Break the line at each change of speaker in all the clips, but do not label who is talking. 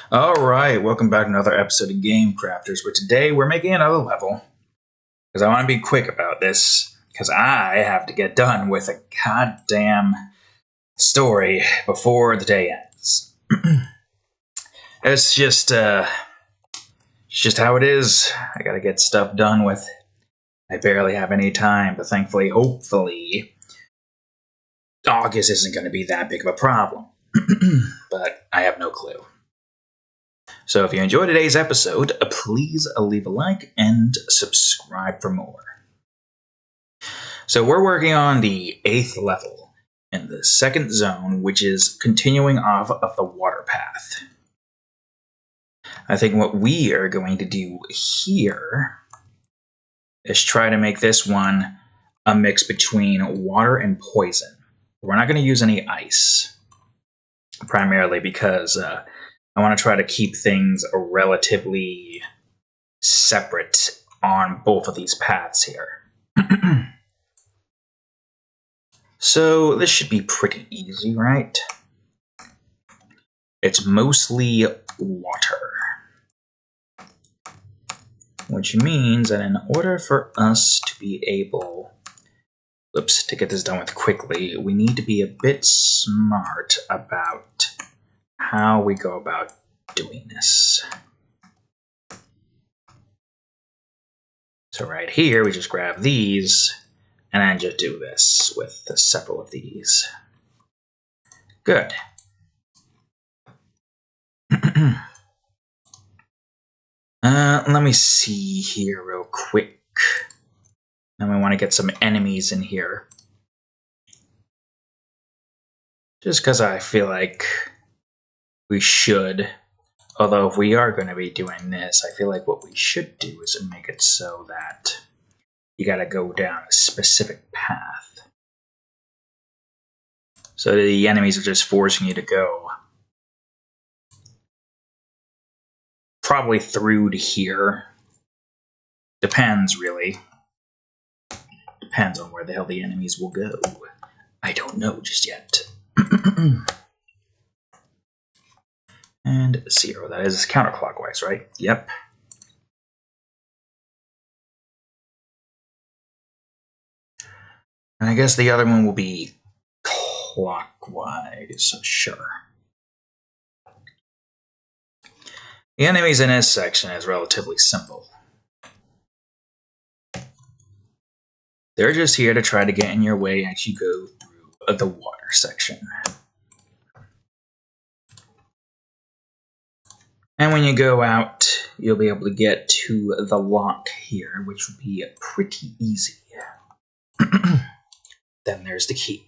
Alright, welcome back to another episode of Game Crafters, where today we're making another level. Because I want to be quick about this, because I have to get done with a goddamn story before the day ends. It's just how it is. I gotta get stuff done with. I barely have any time, but thankfully, hopefully, August isn't going to be that big of a problem. But I have no clue. So if you enjoyed today's episode, please leave a like and subscribe for more. So we're working on the 8th level in the second zone, which is continuing off of the water path. I think what we are going to do here is try to make this one a mix between water and poison. We're not going to use any ice, primarily because I want to try to keep things relatively separate on both of these paths here. So this should be pretty easy, right? It's mostly water. Which means that in order for us to be able, to get this done with quickly, we need to be a bit smart about how we go about doing this. So right here, we just grab these, and then just do this with several of these. Good. Let me see here real quick. Then we want to get some enemies in here. Just because I feel like we should. Although if we are going to be doing this, I feel like what we should do is make it so that you got to go down a specific path. So the enemies are just forcing you to go probably through to here. Depends, really. Depends on where the hell the enemies will go. I don't know just yet. And 0, that is counterclockwise, right? Yep. And I guess the other one will be clockwise, sure. The enemies in this section is relatively simple. They're just here to try to get in your way as you go through the water section. And when you go out, you'll be able to get to the lock here, which will be pretty easy. Then there's the key.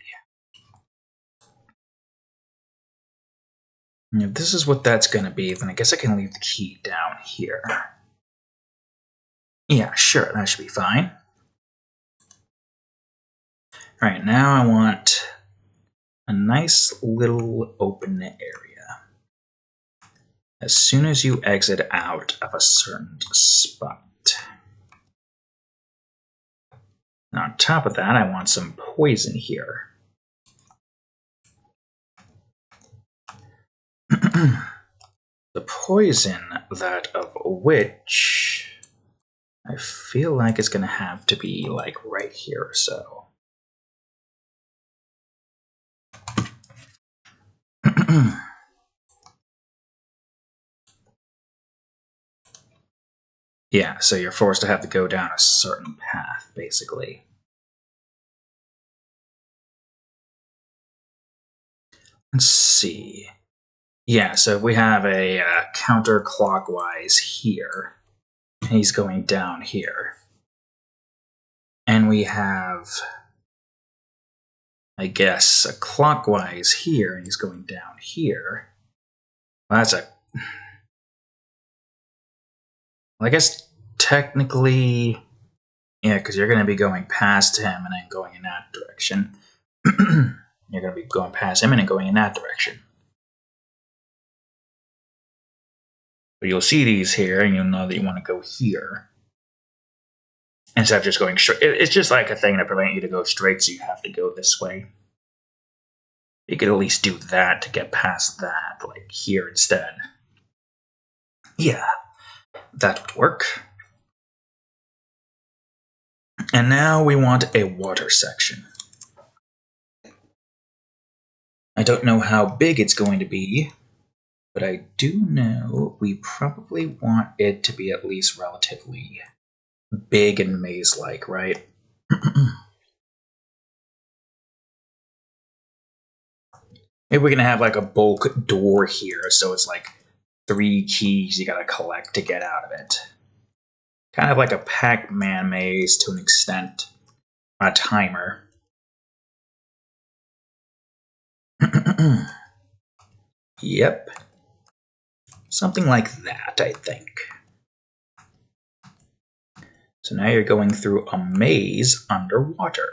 And if this is what that's going to be, then I guess I can leave the key down here. Yeah, sure, that should be fine. Alright, now I want a nice little open area. As soon as you exit out of a certain spot. Now on top of that, I want some poison here. The poison, that of which I feel like it's going to have to be like right here or so. Yeah, so you're forced to have to go down a certain path, basically. Let's see. Yeah, so we have a counterclockwise here. He's going down here. And we have, I guess, a clockwise here, and he's going down here. Well, that's a... Well, I guess technically, yeah, because you're going to be going past him and then going in that direction. You're going to be going past him and then going in that direction. But you'll see these here, and you'll know that you want to go here. Instead of just going straight. It's just like a thing to prevent you to go straight, so you have to go this way. You could at least do that to get past that, like here instead. Yeah, that would work. And now we want a water section. I don't know how big it's going to be, but I do know we probably want it to be at least relatively big and maze-like, right? Maybe we're gonna have like a bulk door here, so it's like 3 keys you gotta collect to get out of it. Kind of like a Pac-Man maze to an extent, on a timer. Yep. Something like that, I think. So now you're going through a maze underwater.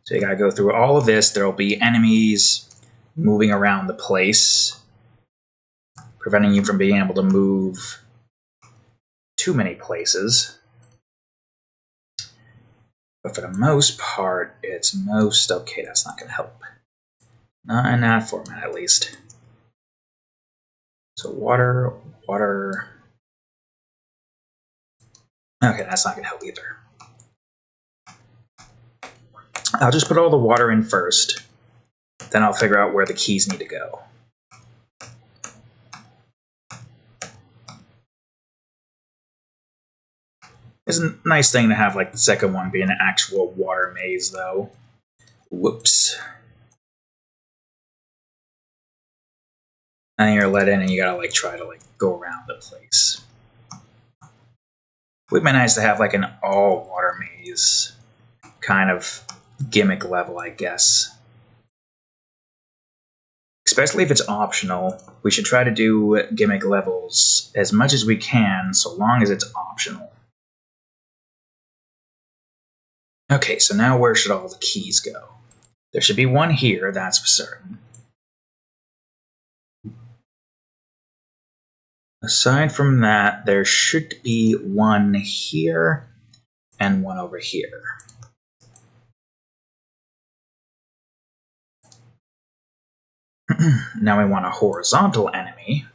So you gotta go through all of this. There'll be enemies moving around the place, preventing you from being able to move too many places. But for the most part, it's most... Okay, that's not gonna help. Not in that format, at least. So water, water... Okay, that's not gonna help either. I'll just put all the water in first. Then I'll figure out where the keys need to go. It's a nice thing to have like the second one be an actual water maze, though. Whoops. And you're let in and you gotta like try to like go around the place. Would be nice to have like an all water maze kind of gimmick level, I guess. Especially if it's optional. We should try to do gimmick levels as much as we can, so long as it's optional. Okay, so now where should all the keys go? There should be one here, that's for certain. Aside from that, there should be one here and one over here. Now we want a horizontal enemy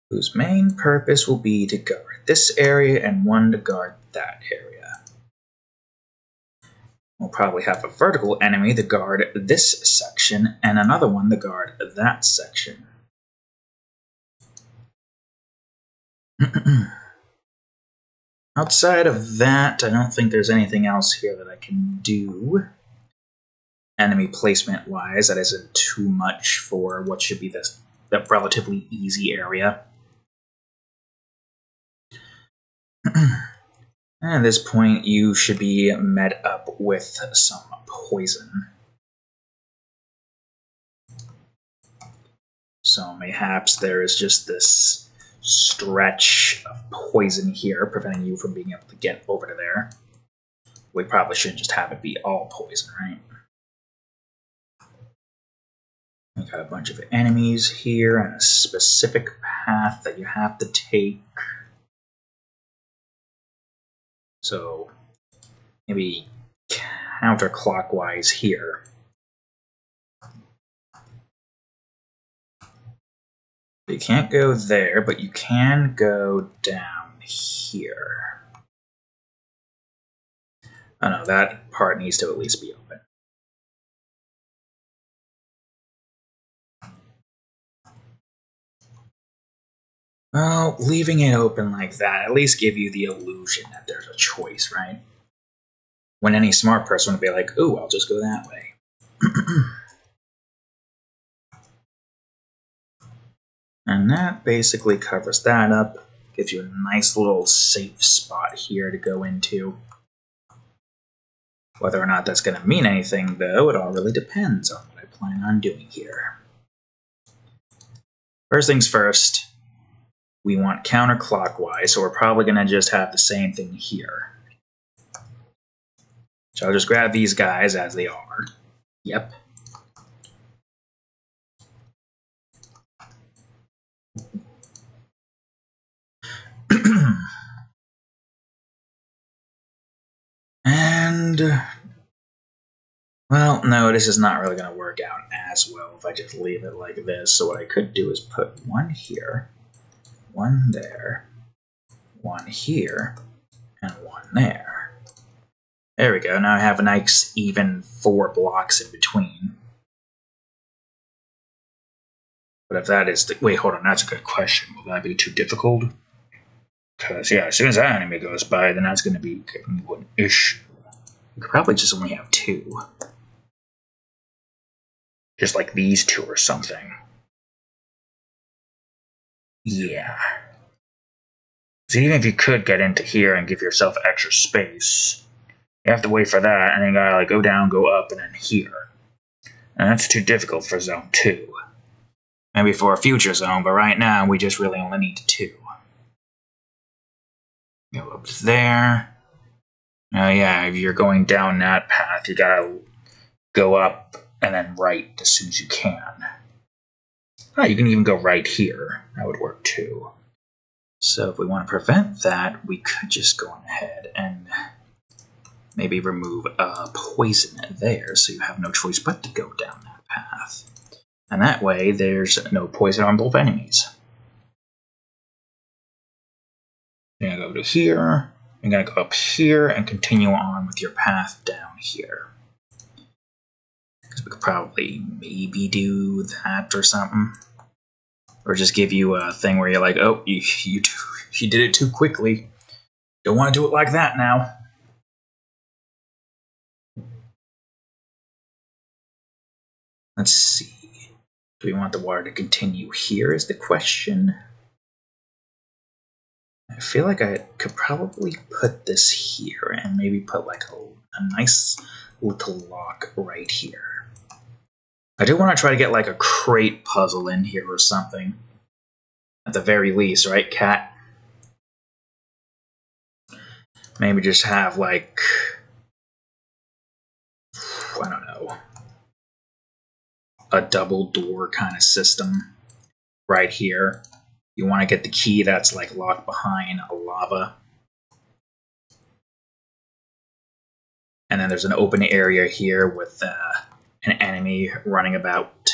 whose main purpose will be to guard this area and one to guard that area. We'll probably have a vertical enemy to guard this section and another one to guard that section. Outside of that, I don't think there's anything else here that I can do. Enemy placement wise, that isn't too much for what should be this that relatively easy area. And at this point, you should be met up with some poison. So mayhaps there is just this stretch of poison here, preventing you from being able to get over to there. We probably shouldn't just have it be all poison, right? We got a bunch of enemies here and a specific path that you have to take. So maybe counterclockwise here. You can't go there, but you can go down here. Oh no, that part needs to at least be open. Well, leaving it open like that at least give you the illusion that there's a choice, right? When any smart person would be like, ooh, I'll just go that way. And that basically covers that up. Gives you a nice little safe spot here to go into. Whether or not that's going to mean anything, though, it all really depends on what I plan on doing here. First things first, we want counterclockwise, so we're probably going to just have the same thing here. So I'll just grab these guys as they are. Yep. And, well, no, this is not really going to work out as well if I just leave it like this. So what I could do is put one here, one there, one here, and one there. There we go. Now I have a nice even 4 blocks in between. But if that is the... Wait, hold on. That's a good question. Will that be too difficult? Because, yeah, as soon as that enemy goes by, then that's going to be an issue. We could probably just only have 2. Just like these 2 or something. Yeah. So even if you could get into here and give yourself extra space, you have to wait for that, and then you gotta like go down, go up, and then here. And that's too difficult for zone 2. Maybe for a future zone, but right now we just really only need 2. Go up there. Yeah, if you're going down that path, you gotta go up and then right as soon as you can. Oh, you can even go right here. That would work too. So if we want to prevent that, we could just go ahead and maybe remove poison there, so you have no choice but to go down that path. And that way, there's no poison on both enemies. You're going to go to here, you're going to go up here, and continue on with your path down here. Because we could probably maybe do that or something. Or just give you a thing where you're like, oh, you did it too quickly. Don't want to do it like that now. Let's see. Do we want the water to continue here is the question. I feel like I could probably put this here and maybe put like a nice little lock right here. I do want to try to get like a crate puzzle in here or something. At the very least, right, Cat? Maybe just have like, I don't know, a double door kind of system right here. You want to get the key that's like locked behind a lava. And then there's an open area here with an enemy running about.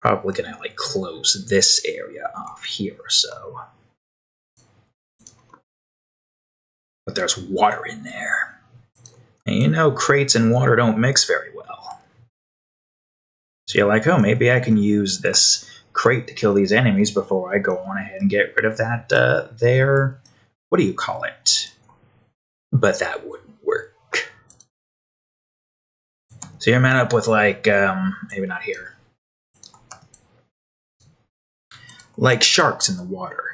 Probably gonna like close this area off here or so. But there's water in there. And you know crates and water don't mix very well. So you're like, oh, maybe I can use this crate to kill these enemies before I go on ahead and get rid of that there. What do you call it? But that wouldn't work. So you're met up with like, maybe not here. Like sharks in the water,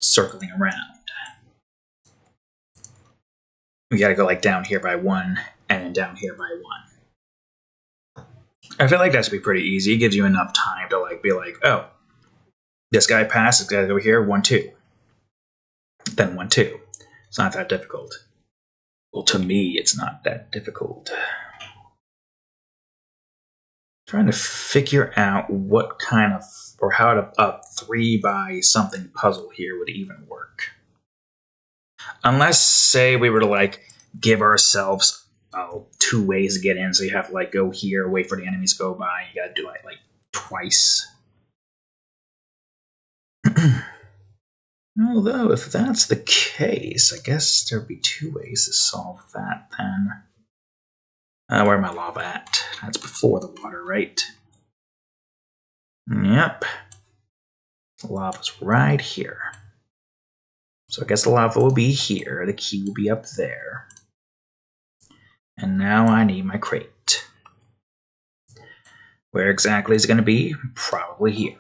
circling around. We gotta go like down here by 1, and then down here by 1. I feel like that should be pretty easy. It gives you enough time to like be like, oh, this guy passed, this guy over here, 1, 2. Then 1, 2. It's not that difficult. Well, to me, it's not that difficult. Trying to figure out what kind of, or how to up 3 by something puzzle here would even work. Unless, say, we were to like give ourselves 2 ways to get in, so you have to like go here, wait for the enemies to go by, you gotta do it like twice. Although, if that's the case, I guess there'd be 2 ways to solve that then. Where am I lava at? That's before the water, right? Yep. The lava's right here. So I guess the lava will be here. The key will be up there. And now I need my crate. Where exactly is it going to be? Probably here.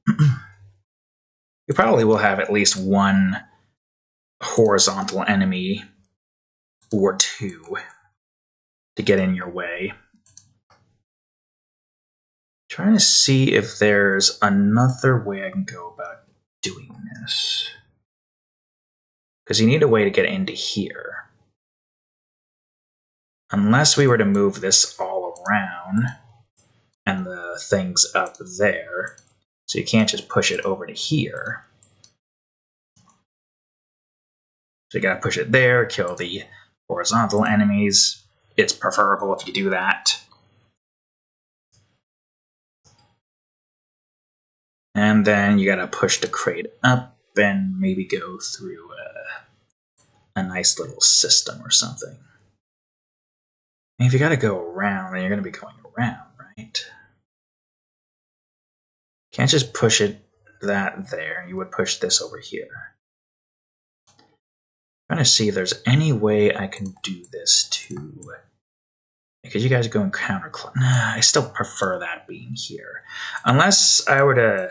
You probably will have at least 1 horizontal enemy or 2 to get in your way. Trying to see if there's another way I can go about doing this. Because you need a way to get into here. Unless we were to move this all around and the thing's up there. So you can't just push it over to here. So you gotta push it there, kill the horizontal enemies. It's preferable if you do that. And then you gotta push the crate up and maybe go through a nice little system or something. And if you gotta go around, then you're gonna be going around, right? Can't just push it that there. You would push this over here. I'm trying to see if there's any way I can do this too. Because you guys are going counterclockwise. Nah, I still prefer that being here. Unless I were to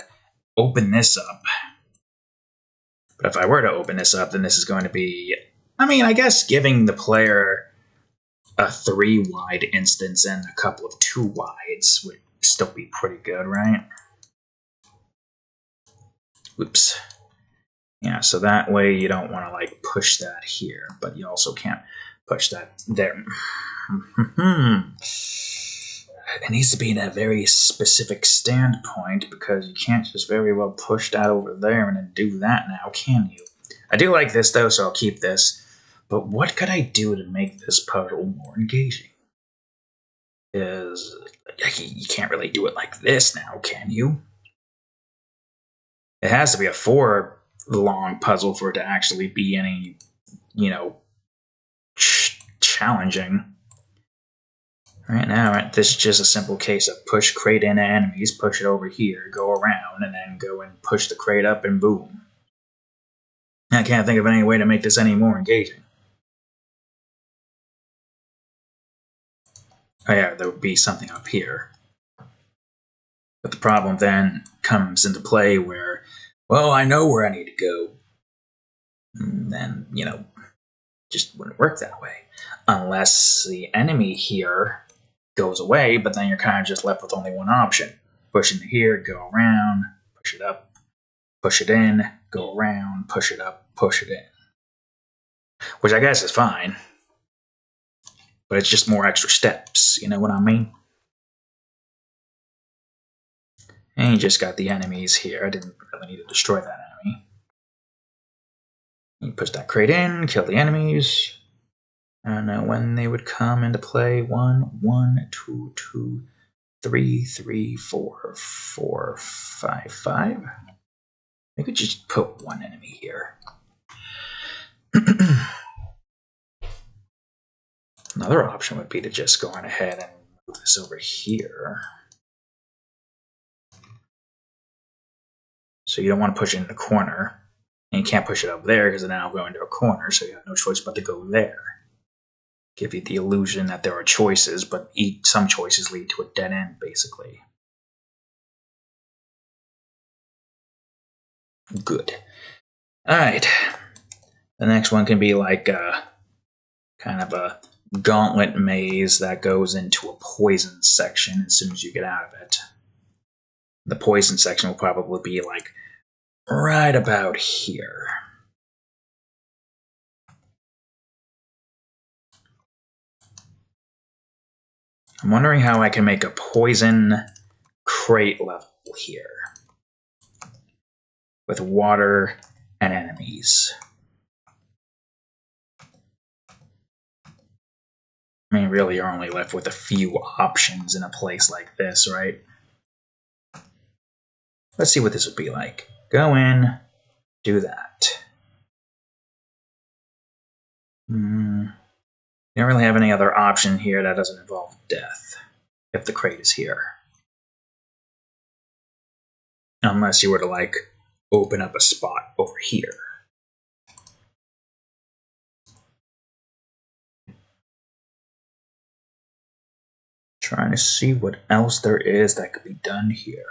open this up. But if I were to open this up, then this is going to be... I mean, I guess giving the player a 3-wide instance and a couple of 2-wides would still be pretty good, right? Oops. Yeah, so that way you don't want to like push that here, but you also can't push that there. It needs to be in a very specific standpoint because you can't just very well push that over there and then do that now, can you? I do like this though, so I'll keep this. But what could I do to make this puzzle more engaging? Because you can't really do it like this now, can you? It has to be a 4-long puzzle for it to actually be any, challenging. Right now, this is just a simple case of push crate into enemies, push it over here, go around, and then go and push the crate up and boom. I can't think of any way to make this any more engaging. Oh yeah, there would be something up here. But the problem then comes into play where, well, I know where I need to go. And then, just wouldn't work that way. Unless the enemy here goes away, but then you're kind of just left with only one option. Push into here, go around, push it up, push it in, go around, push it up, push it in. Which I guess is fine. But it's just more extra steps, you know what I mean? And you just got the enemies here. I didn't really need to destroy that enemy. You push that crate in, kill the enemies. I don't know when they would come into play. 1, 1, 2, 2, 3, 3, 4, 4, 5, 5. I could just put one enemy here. Another option would be to just go on ahead and move this over here. So you don't want to push it in the corner. And you can't push it up there because then it'll go into a corner, so you have no choice but to go there. Give you the illusion that there are choices, but some choices lead to a dead end, basically. Good. Alright. The next one can be like kind of a gauntlet maze that goes into a poison section as soon as you get out of it. The poison section will probably be like right about here. I'm wondering how I can make a poison crate level here with water and enemies. I mean, really, you're only left with a few options in a place like this, right? Let's see what this would be like. Go in, do that. You don't really have any other option here that doesn't involve death, if the crate is here. Unless you were to, like, open up a spot over here. Trying to see what else there is that could be done here.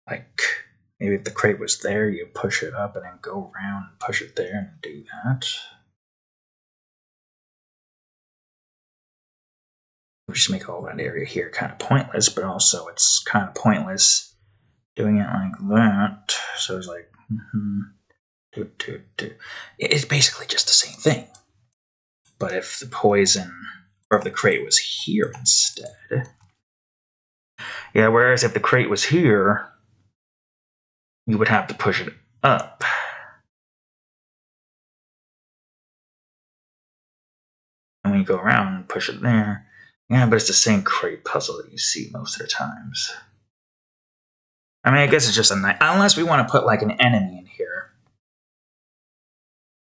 Like, maybe if the crate was there, you push it up and then go around and push it there and do that. We just make all that area here kind of pointless, but also it's kind of pointless doing it like that. So it's like, it's basically just the same thing. But if the poison, or if the crate was here instead. Yeah, whereas if the crate was here, you would have to push it up. And when you go around and push it there, yeah, but it's the same crate puzzle that you see most of the times. I mean, I guess it's just a nice, unless we want to put like an enemy in here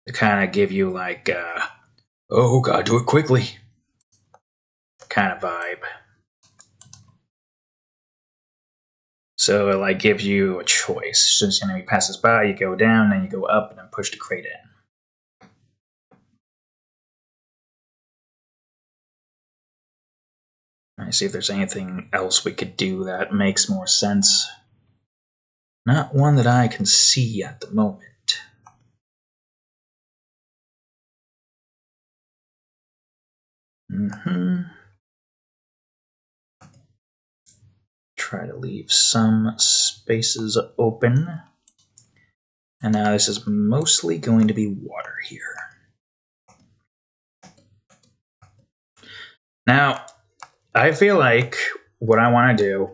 to kind of give you like, oh, gotta do it quickly kind of vibe. So it like gives you a choice. As soon as the enemy passes by, you go down, then you go up, and then push the crate in. All right, see if there's anything else we could do that makes more sense. Not one that I can see at the moment. Try to leave some spaces open. And now this is mostly going to be water here. Now, I feel like what I want to do,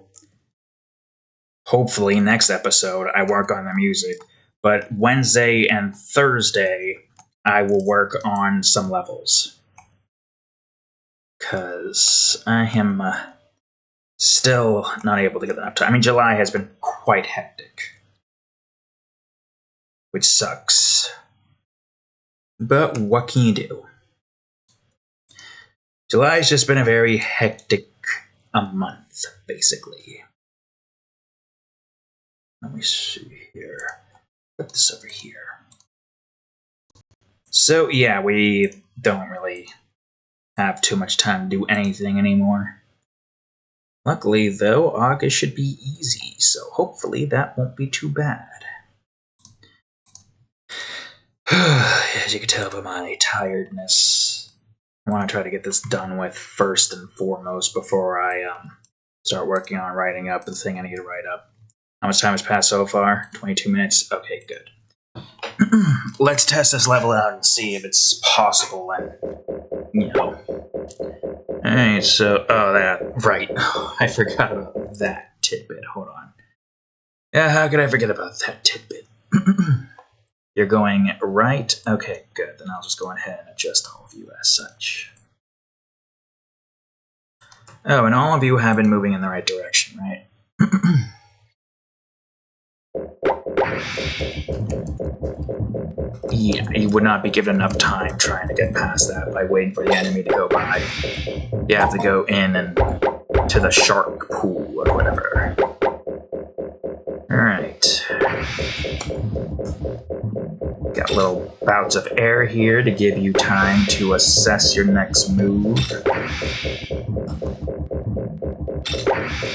hopefully next episode, I work on the music, but Wednesday and Thursday, I will work on some levels. Because I am still not able to get enough time. I mean, July has been quite hectic, which sucks. But what can you do? July has just been a very hectic month, basically. Let me see here. Put this over here. So, yeah, we don't really have too much time to do anything anymore. Luckily, though, August should be easy, so hopefully that won't be too bad. As you can tell by my tiredness, I want to try to get this done with first and foremost before I start working on writing up the thing I need to write up. How much time has passed so far? 22 minutes? Okay, good. Let's test this level out and see if it's possible and, you know. Alright, so, right. I forgot about that tidbit. Hold on. Yeah, how could I forget about that tidbit? You're going right? Okay, good. Then I'll just go ahead and adjust all of you as such. Oh, and all of you have been moving in the right direction, right? Yeah, you would not be given enough time trying to get past that by waiting for the enemy to go by. You have to go in and to the shark pool or whatever. Alright. Got little bouts of air here to give you time to assess your next move.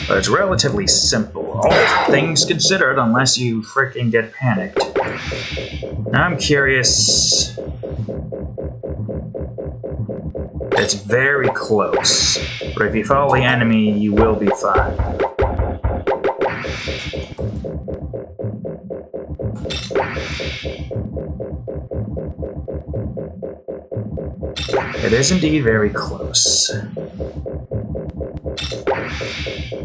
But it's relatively simple, all things considered, unless you freaking get panicked. Now I'm curious. It's very close, but if you follow the enemy, you will be fine. It is indeed very close.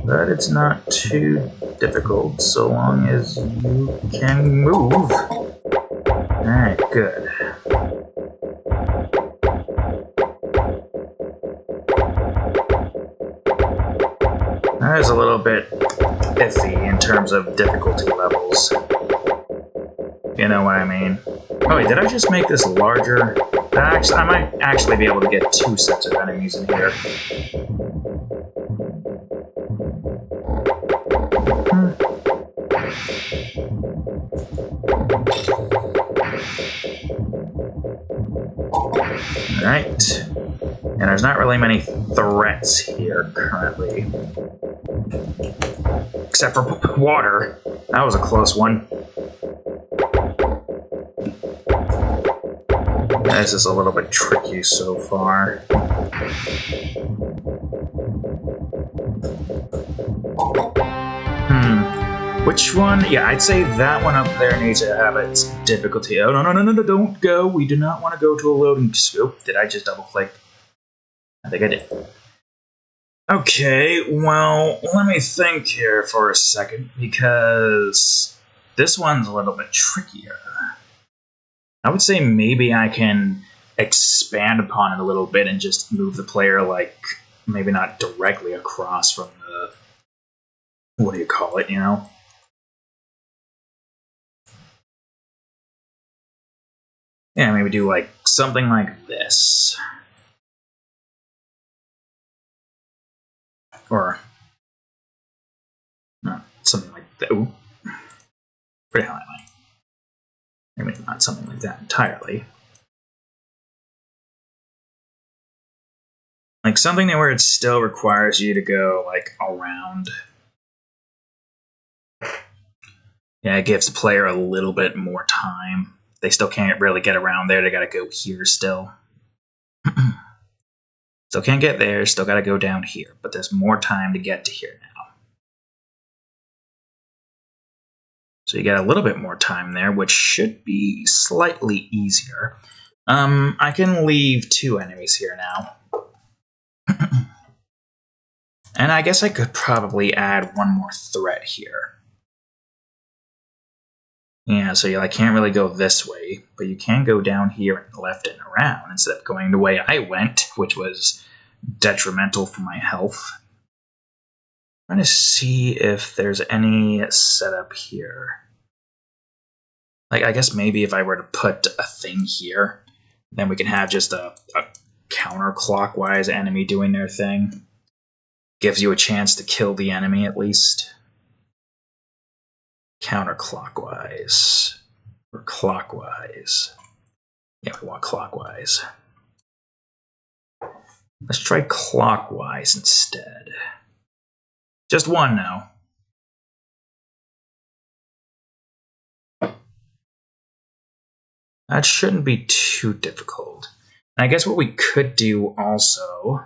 But it's not too difficult so long as you can move. Alright, good. That is a little bit iffy in terms of difficulty levels. You know what I mean? Oh wait, did I just make this larger? I might actually be able to get 2 sets of enemies in here. Alright. And there's not really many threats here currently. Except for water. That was a close one. This is a little bit tricky so far. Which one? Yeah, I'd say that one up there needs to have its difficulty. Oh, no, don't go. We do not want to go to a loading scope. Did I just double click? I think I did. Okay, well, let me think here for a second, because this one's a little bit trickier. I would say maybe I can expand upon it a little bit and just move the player, like, maybe not directly across from the, what do you call it, you know? Yeah, maybe do like something like this. Or no, something like that. Ooh. Where the hell am I? Maybe not something like that entirely. Like something where it still requires you to go like around. Yeah, it gives the player a little bit more time. They still can't really get around there. They gotta go here still. Still can't get there. Still gotta go down here. But there's more time to get to here now. So you get a little bit more time there, which should be slightly easier. I can leave 2 enemies here now. And I guess I could probably add 1 more threat here. Yeah, so you can't really go this way, but you can go down here and left and around instead of going the way I went, which was detrimental for my health. I'm trying to see if there's any setup here. Like, I guess maybe if I were to put a thing here, then we can have just a counterclockwise enemy doing their thing. Gives you a chance to kill the enemy at least. Counterclockwise. Or clockwise. Yeah, we want clockwise. Let's try clockwise instead. Just 1 now. That shouldn't be too difficult. And I guess what we could do also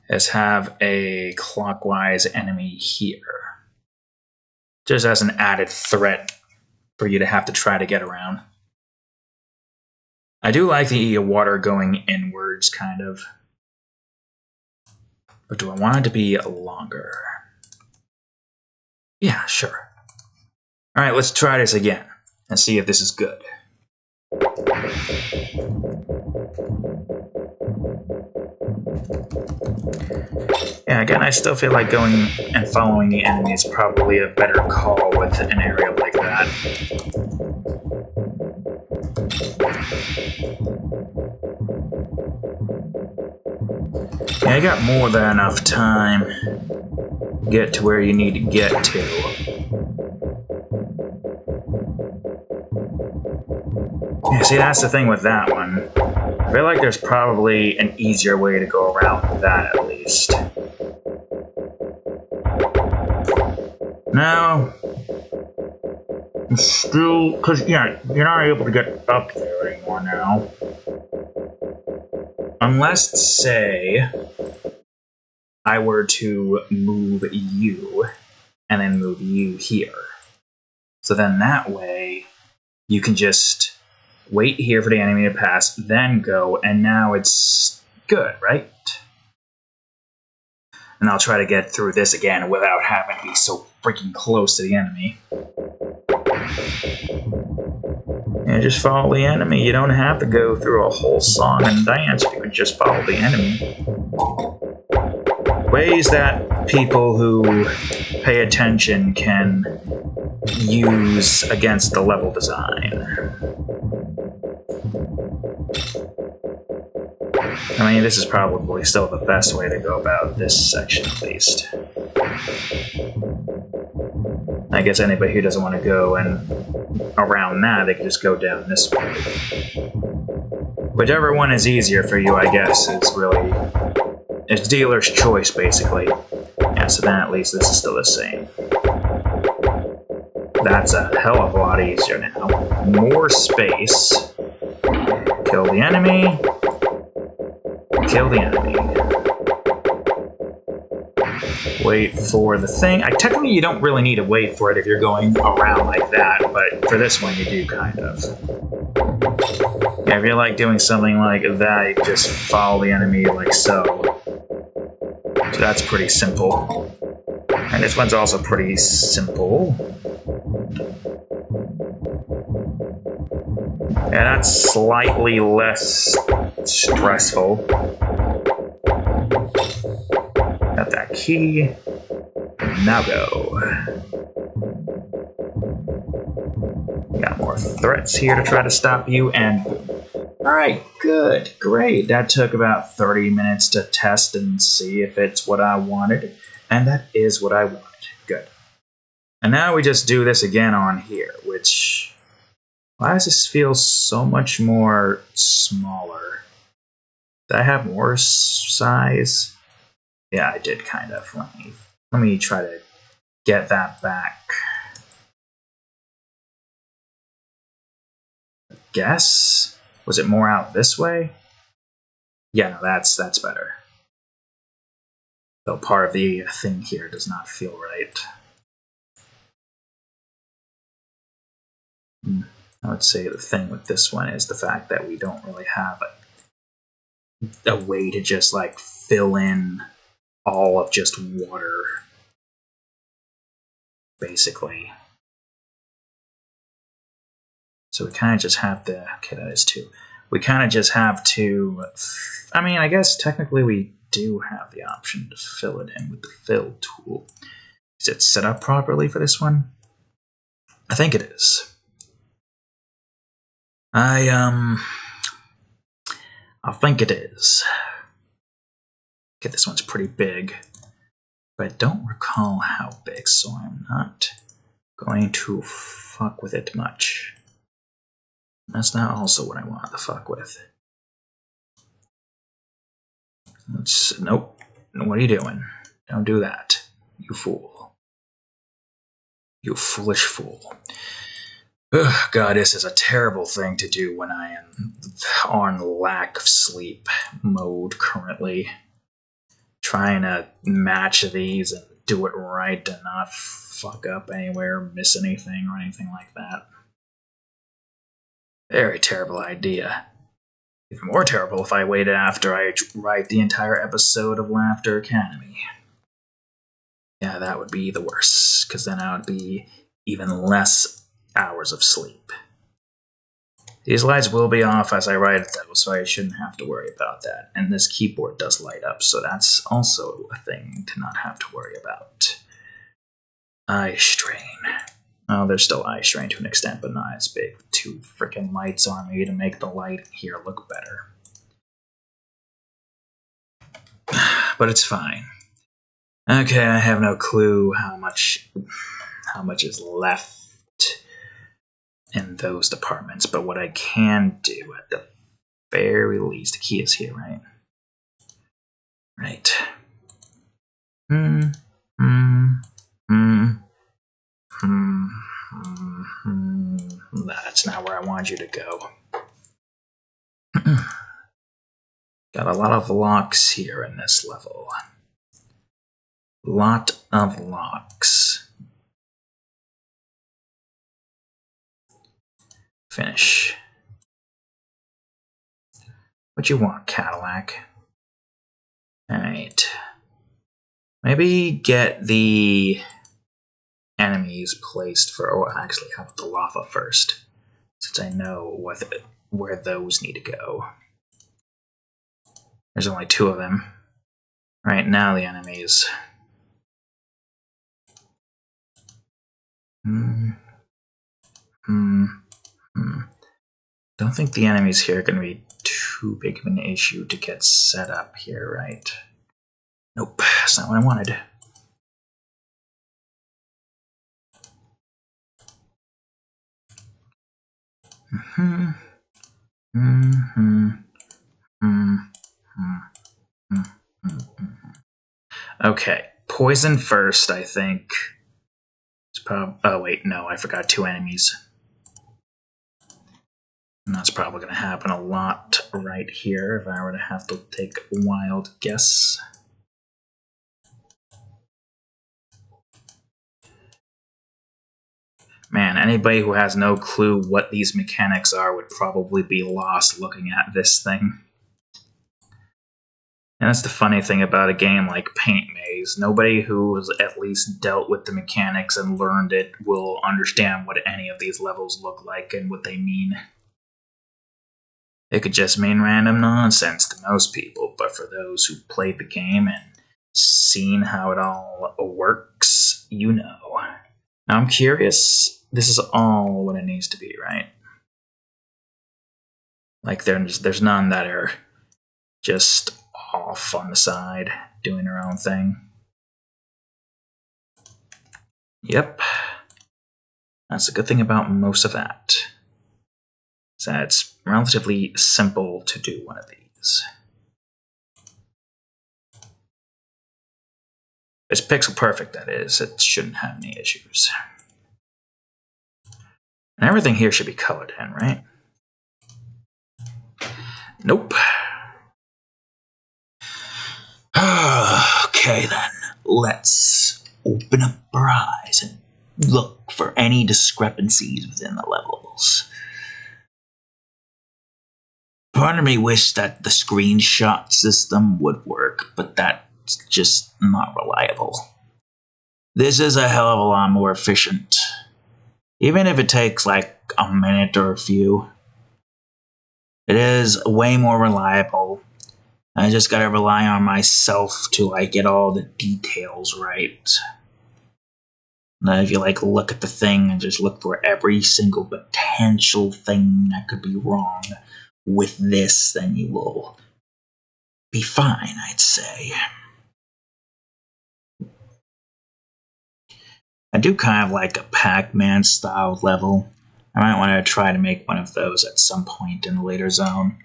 is have a clockwise enemy here. Just as an added threat for you to have to try to get around. I do like the water going inwards, kind of. But do I want it to be longer? Yeah, sure. Alright, let's try this again and see if this is good. Yeah, again, I still feel like going and following the enemy is probably a better call with an area like that. Yeah, you got more than enough time to get to where you need to get to. Yeah, see, that's the thing with that one. I feel like there's probably an easier way to go around that, at least. No. Still, because you're not able to get up there anymore now. Unless, say, I were to move you, and then move you here. So then that way, you can just wait here for the enemy to pass, then go, and now it's good, right? And I'll try to get through this again without having to be so freaking close to the enemy. Yeah, just follow the enemy. You don't have to go through a whole song and dance. You can just follow the enemy. Ways that people who pay attention can use against the level design. I mean, this is probably still the best way to go about this section, at least. I guess anybody who doesn't want to go and around that, they can just go down this way. Whichever one is easier for you, I guess, is really... it's dealer's choice, basically. Yeah, so then at least this is still the same. That's a hell of a lot easier now. More space. Kill the enemy. Kill the enemy. Wait for the thing. Technically, you don't really need to wait for it if you're going around like that, but for this one, you do kind of. Yeah, if you're like doing something like that, you just follow the enemy like so. So that's pretty simple. And this one's also pretty simple. Yeah, that's slightly less stressful. Got that key. Now go. Got more threats here to try to stop you, and alright, good, great. That took about 30 minutes to test and see if it's what I wanted, and that is what I wanted. Good. And now we just do this again on here, which... Why does this feel so much more smaller? Did I have more size? Yeah, I did kind of. Let me try to get that back. Guess? Was it more out this way? Yeah, no, that's better. Though part of the thing here does not feel right. I would say the thing with this one is the fact that we don't really have a way to just like fill in all of just water, basically. So we kind of just have to, okay, that is 2. We kind of just have to, I mean, I guess technically we do have the option to fill it in with the fill tool. Is it set up properly for this one? I think it is. I think it is. Okay, this one's pretty big, but I don't recall how big, so I'm not going to fuck with it much. That's not also what I want to fuck with. Nope. What are you doing? Don't do that. You fool. You foolish fool. Ugh, God, this is a terrible thing to do when I am on lack of sleep mode currently. Trying to match these and do it right and not fuck up anywhere, miss anything or anything like that. Very terrible idea. Even more terrible if I waited after I write the entire episode of Laughter Academy. Yeah, that would be the worst, because then I would be even less hours of sleep. These lights will be off as I write it though, so I shouldn't have to worry about that. And this keyboard does light up, so that's also a thing to not have to worry about. Eye strain. Oh, there's still eye strain to an extent, but not as big. 2 freaking lights on me to make the light here look better. But it's fine. Okay, I have no clue how much is left in those departments, but what I can do at the very least, the key is here, right? Right. That's not where I want you to go. Got a lot of locks here in this level. Lot of locks. Finish. What you want, Cadillac? Alright. Maybe get the enemies placed for... Oh, actually, how about the lava first? Since I know where those need to go. There's only 2 of them. Right now, the enemies... Don't think the enemies here are going to be too big of an issue to get set up here, right? Nope, that's not what I wanted. Okay, poison first, I think. Oh wait, no, I forgot 2 enemies. And that's probably going to happen a lot right here if I were to have to take a wild guess. Man, anybody who has no clue what these mechanics are would probably be lost looking at this thing. And that's the funny thing about a game like Paint Maze. Nobody who has at least dealt with the mechanics and learned it will understand what any of these levels look like and what they mean. It could just mean random nonsense to most people, but for those who played the game and seen how it all works, you know. Now I'm curious, this is all what it needs to be, right? Like there's none that are just off on the side, doing their own thing. Yep. That's a good thing about most of that. So it's relatively simple to do one of these. It's pixel perfect, that is. It shouldn't have any issues. And everything here should be colored in, right? Nope. Okay then, let's open up our eyes and look for any discrepancies within the levels. Part of me wished that the screenshot system would work, but that's just not reliable. This is a hell of a lot more efficient. Even if it takes like a minute or a few. It is way more reliable. I just gotta rely on myself to like get all the details right. Now if you like look at the thing and just look for every single potential thing that could be wrong with this, then you will be fine, I'd say. I do kind of like a Pac-Man style level. I might want to try to make one of those at some point in a later zone.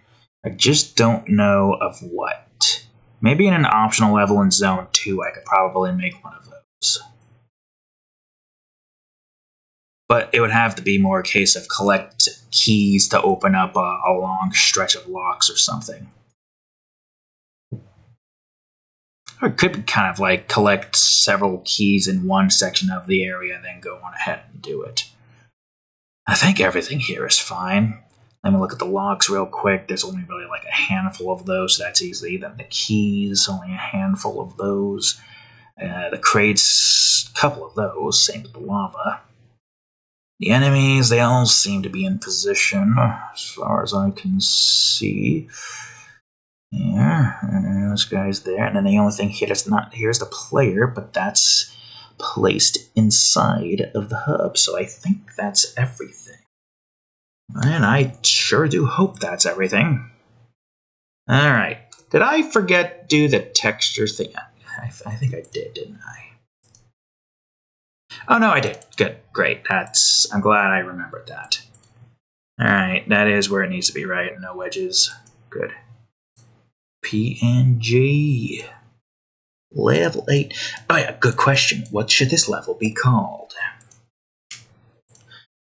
I just don't know of what. Maybe in an optional level in Zone 2 I could probably make one of those. But it would have to be more a case of collect keys to open up a long stretch of locks or something. Or it could be kind of like collect several keys in one section of the area and then go on ahead and do it. I think everything here is fine. Let me look at the locks real quick. There's only really like a handful of those, so that's easy. Then the keys, only a handful of those. The crates, a couple of those. Same with the lava. The enemies, they all seem to be in position, as far as I can see. Yeah, and this guy's there. And then the only thing here that's not here is the player, but that's placed inside of the hub. So I think that's everything. And I sure do hope that's everything. Alright. Did I forget to do the texture thing? I think I did, didn't I? Oh, no, I did. Good. Great. I'm glad I remembered that. Alright, that is where it needs to be, right? No wedges. Good. PNG. Level 8. Oh, yeah, good question. What should this level be called?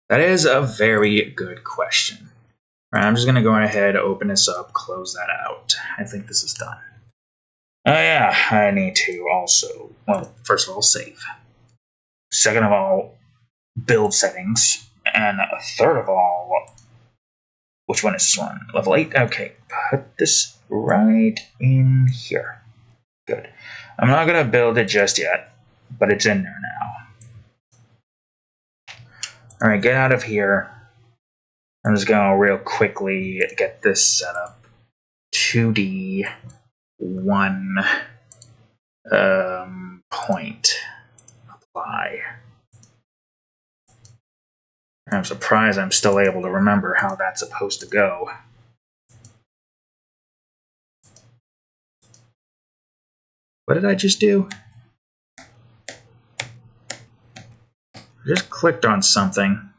That is a very good question. All right, I'm just going to go ahead, open this up, close that out. I think this is done. Oh, yeah, I need to also, well, first of all, save. Second of all, build settings. And third of all, which one is this one? Level 8? Okay, put this right in here. Good. I'm not going to build it just yet, but it's in there now. All right, get out of here. I'm just going to real quickly get this set up. 2D 1 point. Apply. I'm surprised I'm still able to remember how that's supposed to go. What did I just do? I just clicked on something.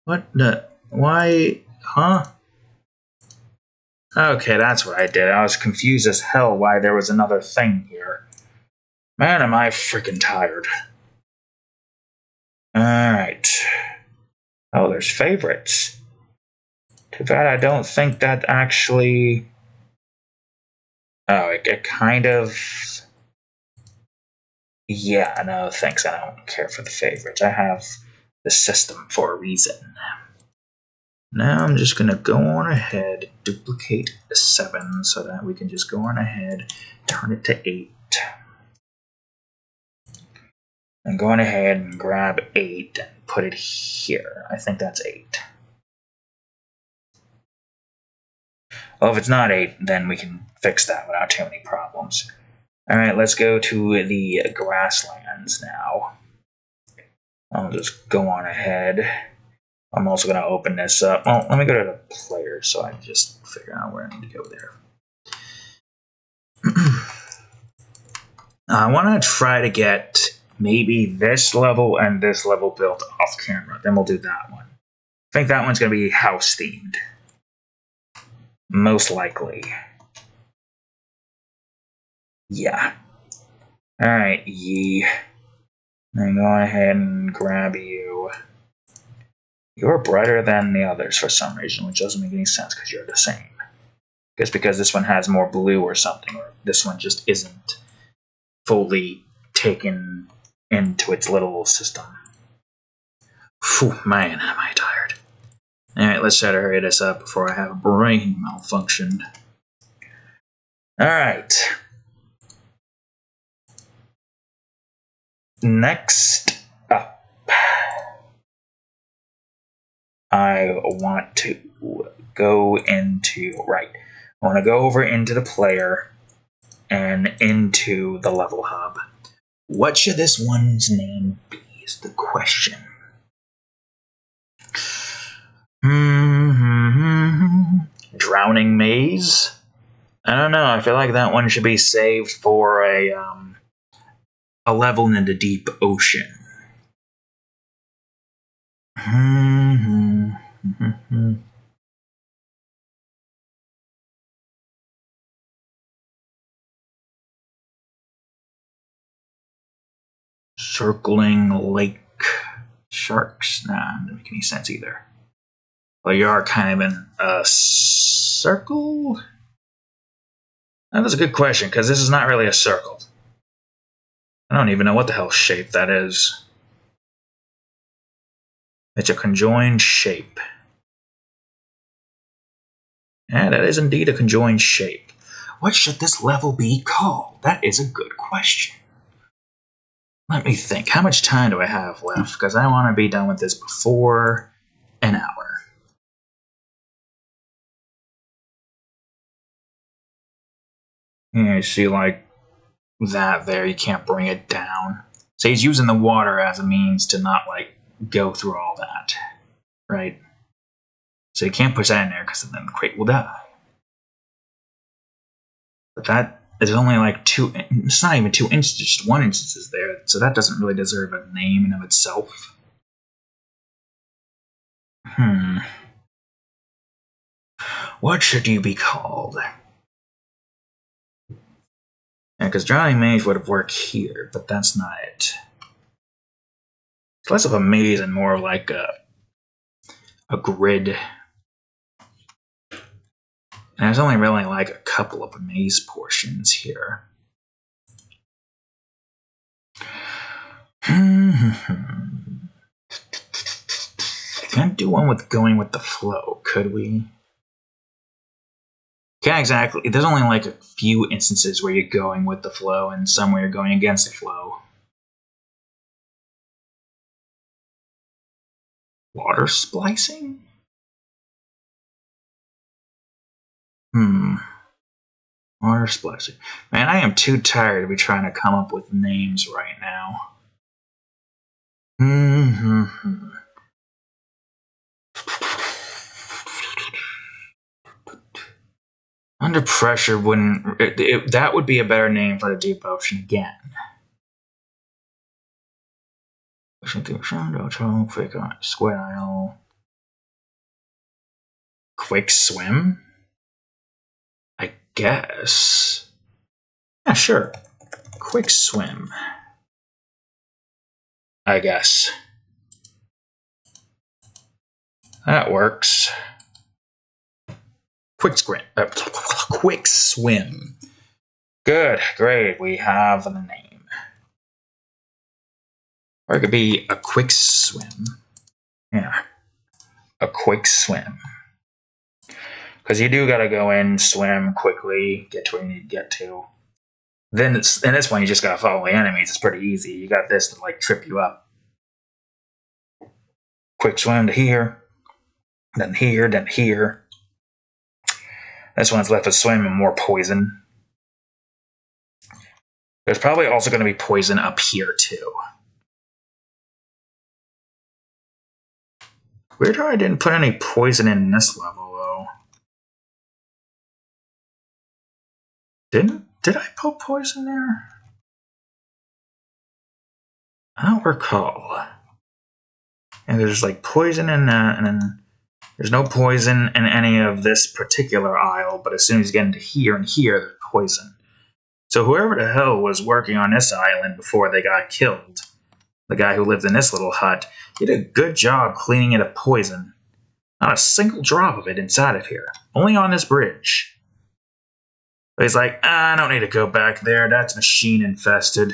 What the? Why? Huh? Okay, that's what I did. I was confused as hell why there was another thing here. Man, am I freaking tired. Alright. Oh, there's favorites. Too bad I don't think that actually... Oh, it kind of... Yeah, no, thanks. I don't care for the favorites. I have the system for a reason. Now I'm just going to go on ahead, duplicate 7 so that we can just go on ahead, turn it to 8. I'm going ahead and grab 8 and put it here. I think that's 8. Well, if it's not 8, then we can fix that without too many problems. Alright, let's go to the grasslands now. I'll just go on ahead. I'm also going to open this up. Well, let me go to the player so I can just figure out where I need to go there. I want to try to get maybe this level and this level built off camera. Then we'll do that one. I think that one's going to be house themed. Most likely. Yeah. Alright, Yi. I'm going ahead and grab you. You're brighter than the others for some reason, which doesn't make any sense because you're the same. Just because this one has more blue or something, or this one just isn't fully taken into its little system. Phew, man, am I tired. Alright, let's try to hurry this up before I have a brain malfunction. Alright. Next up, I want to go into, I want to go over into the player and into the level hub. What should this one's name be is the question. Drowning Maze? I don't know, I feel like that one should be saved for a level in the deep ocean. Circling lake sharks? Nah, doesn't make any sense either. Well, you are kind of in a circle? That is a good question, because this is not really a circle. I don't even know what the hell shape that is. It's a conjoined shape. Yeah, that is indeed a conjoined shape. What should this level be called? That is a good question. Let me think. How much time do I have left? Because I want to be done with this before an hour. Yeah, you see, like that there, you can't bring it down. So he's using the water as a means to not, like, go through all that. Right? So you can't push that in there because then the crate will die. But that is only like 2, it's not even 2 instances, just 1 instance is there, so that doesn't really deserve a name in of itself. What should you be called? Yeah, because Drowning Maze would have worked here, but that's not it. It's less of a maze and more like a grid. And there's only really like a couple of maze portions here. Can't do one with going with the flow, could we? Can't exactly. There's only like a few instances where you're going with the flow and some where you're going against the flow. Water splicing? Water splicing. Man, I am too tired to be trying to come up with names right now. Under pressure wouldn't... that would be a better name for the deep ocean again. Squid Isle. Quick swim? I guess. Yeah, sure. Quick swim. I guess. That works. Quick swim. Good, great. We have the name. Or it could be a quick swim. Yeah. A quick swim. Because you do gotta go in, swim quickly, get to where you need to get to. Then in this one, you just gotta follow the enemies. It's pretty easy. You got this to like trip you up. Quick swim to here, then here, then here. This one's left with swim and more poison. There's probably also going to be poison up here too. Weird how I didn't put any poison in this level though. Did I put poison there? I don't recall. And there's like poison in that, and then there's no poison in any of this particular aisle, but as soon as you get into here and here, there's poison. So whoever the hell was working on this island before they got killed, the guy who lived in this little hut, did a good job cleaning it of poison. Not a single drop of it inside of here. Only on this bridge. But he's like, I don't need to go back there. That's machine infested.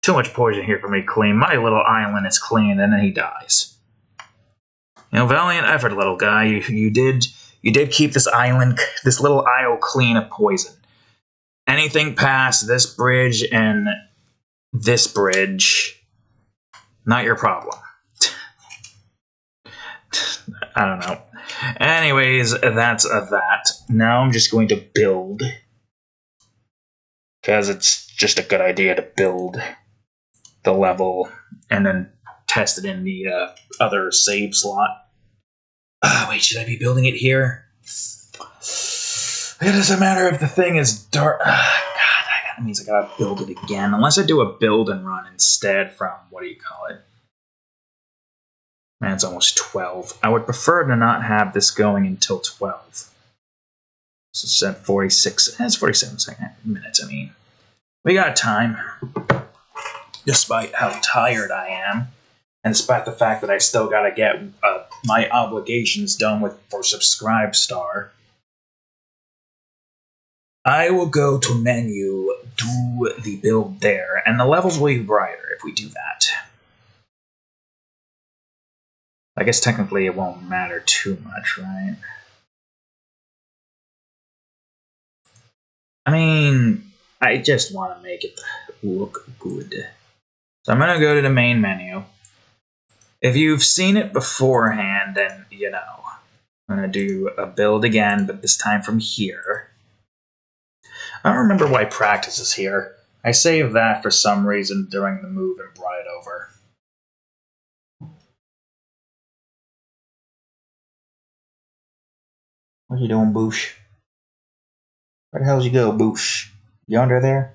Too much poison here for me to clean. My little island is clean, and then he dies. You know, valiant effort, little guy. You did keep this island, this little isle clean of poison. Anything past this bridge and this bridge, not your problem. I don't know. Anyways, that's that. Now I'm just going to build. Because it's just a good idea to build the level and then test it in the other save slot. Wait, should I be building it here? It doesn't matter if the thing is dark. God, that means I gotta build it again. Unless I do a build and run instead from, what do you call it? Man, it's almost 12. I would prefer to not have this going until 12. So it's at 46. It's 47 minutes, I mean. We got time. Despite how tired I am. And despite the fact that I still gotta get my obligations done for Subscribestar. I will go to menu, do the build there, and the levels will be brighter if we do that. I guess technically it won't matter too much, right? I mean, I just want to make it look good. So I'm going to go to the main menu. If you've seen it beforehand, then you know. I'm going to do a build again, but this time from here. I don't remember why practice is here. I saved that for some reason during the move and brought it over. What you doing, Boosh? Where the hell's you go, Boosh? You under there?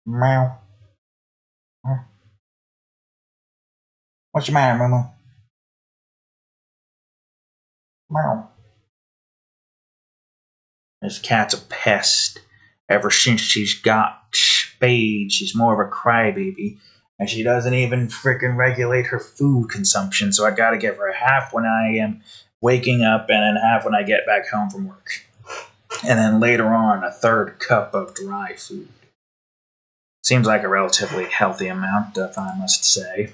Meow. What's your matter, Momo? Meow. This cat's a pest. Ever since she's got spayed, she's more of a crybaby. And she doesn't even frickin' regulate her food consumption, so I gotta give her half when I am waking up and then half when I get back home from work. And then later on, a third cup of dry food. Seems like a relatively healthy amount, if I must say.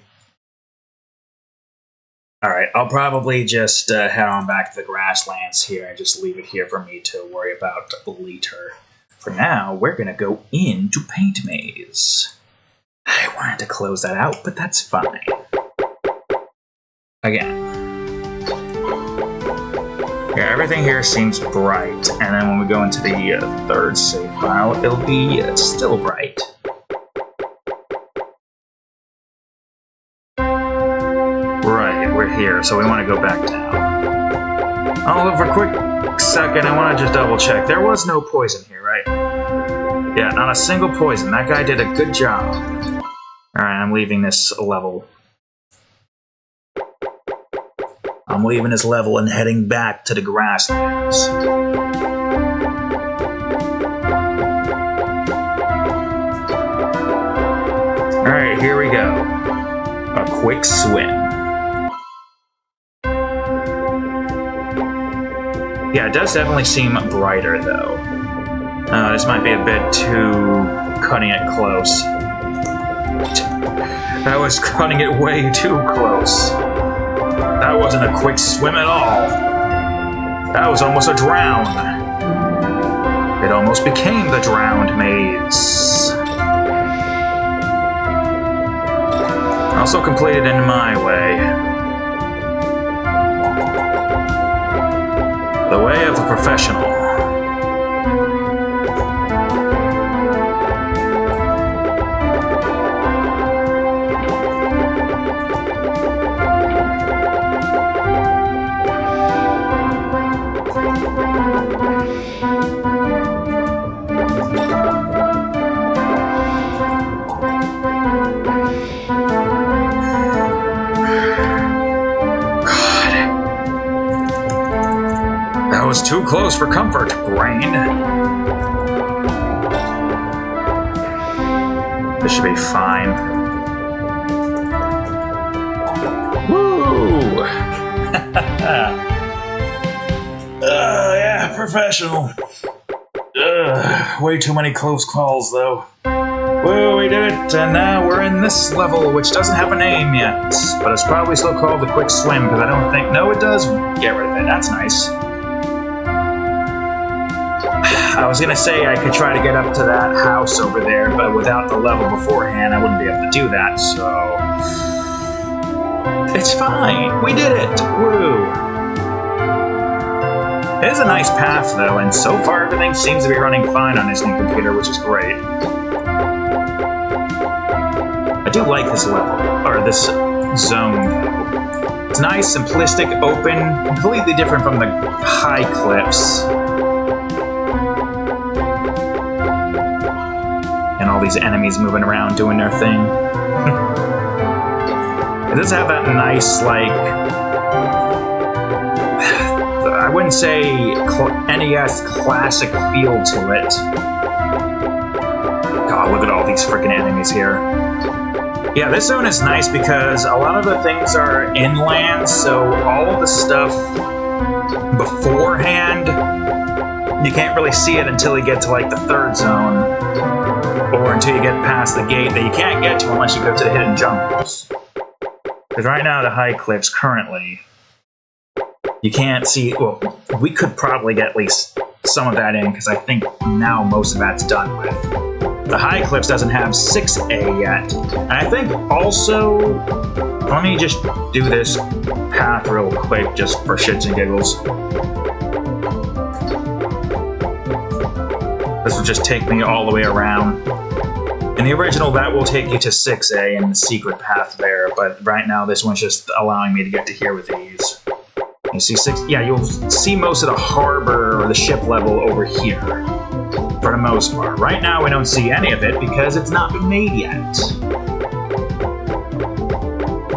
Alright, I'll probably just head on back to the grasslands here and just leave it here for me to worry about later. For now, we're gonna go into Paint Maze. I wanted to close that out, but that's fine. Again. Yeah, everything here seems bright, and then when we go into the third save file, it'll be still bright. Right, we're here, so we want to go back down. Oh, for a quick second, I want to just double check. There was no poison here, right? Yeah, not a single poison. That guy did a good job. Alright, I'm leaving this level. I'm leaving this level and heading back to the grasslands. Alright, here we go. A quick swim. Yeah, it does definitely seem brighter, though. This might be a bit too cutting it close. That was cutting it way too close. That wasn't a quick swim at all. That was almost a drown. It almost which became the Drowned Maze. Also completed in my way. The way of a professional. Was too close for comfort, brain. This should be fine. Woo! Yeah, professional. Way too many close calls, though. Woo, we did it, and now we're in this level, which doesn't have a name yet, but it's probably still called the Quick Swim, because I don't think... No, it does get rid of it. That's nice. I was gonna say I could try to get up to that house over there, but without the level beforehand, I wouldn't be able to do that, so... It's fine! We did it! Woo! It is a nice path, though, and so far everything seems to be running fine on this new computer, which is great. I do like this level, or this zone, though. It's nice, simplistic, open, completely different from the high cliffs. And all these enemies moving around doing their thing. It does have that nice, like... I wouldn't say NES classic feel to it. God, look at all these freaking enemies here. Yeah, this zone is nice because a lot of the things are inland, so all of the stuff beforehand, you can't really see it until you get to like the third zone, or until you get past the gate that you can't get to unless you go to the hidden jungles. Because right now, the high cliffs currently, you can't see, well, we could probably get at least some of that in, because I think now most of that's done with. The high cliffs doesn't have 6A yet, and I think also, let me just do this path real quick, just for shits and giggles. This will just take me all the way around. In the original, that will take you to 6A and the secret path there, but right now this one's just allowing me to get to here with ease. You see you'll see most of the harbor or the ship level over here, for the most part. Right now we don't see any of it because it's not been made yet.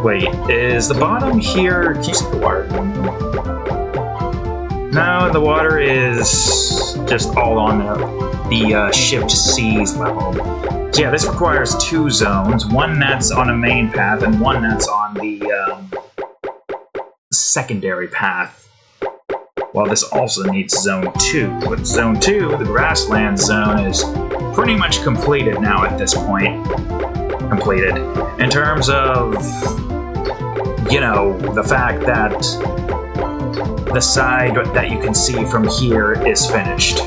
Wait, is the bottom here, can you see the water? No, the water is just all on the shift C's level. So yeah, this requires 2 zones, one that's on a main path and one that's on the secondary path. While this also needs zone 2. But zone 2, the grassland zone, is pretty much completed now at this point. Completed. In terms of, you know, the fact that the side that you can see from here is finished.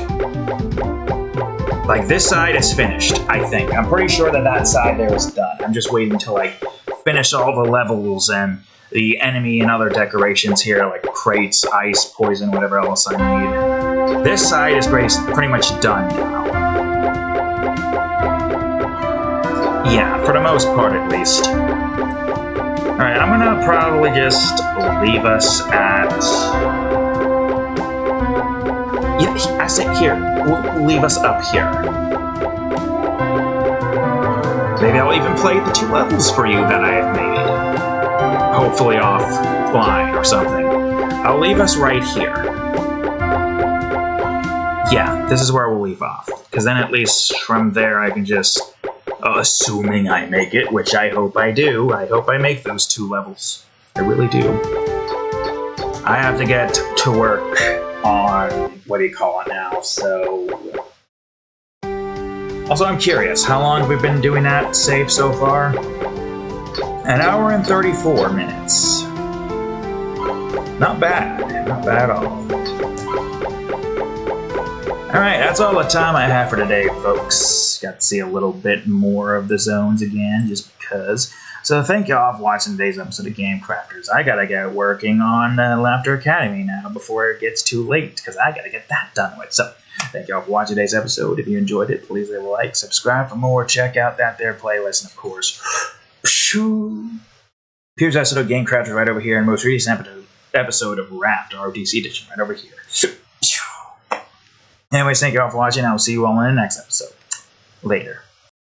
Like, this side is finished, I think. I'm pretty sure that that side there is done. I'm just waiting to, like, finish all the levels and the enemy and other decorations here, like crates, ice, poison, whatever else I need. This side is pretty much done now. Yeah, for the most part at least. Alright, I'm gonna probably just leave us at... Yeah, I said here. We'll leave us up here. Maybe I'll even play the 2 levels for you that I have made. Hopefully offline or something. I'll leave us right here. Yeah, this is where we'll leave off. Because then at least from there I can just, assuming I make it, which I hope I do, I hope I make those 2 levels. I really do. I have to get to work on, what do you call it now, so... Also, I'm curious, how long have we been doing that save so far? 1 hour and 34 minutes. Not bad at all. Alright, that's all the time I have for today, folks. Got to see a little bit more of the zones again, just because. So thank y'all for watching today's episode of Game Crafters. I gotta get working on Laughter Academy now before it gets too late, because I gotta get that done with. So thank y'all for watching today's episode. If you enjoyed it, please leave a like, subscribe for more, check out that there playlist, and of course, here's episode of Game Crafters right over here, and most recent episode of Raft ROTC Edition right over here. Anyways, thank you all for watching. I will see you all in the next episode. Later.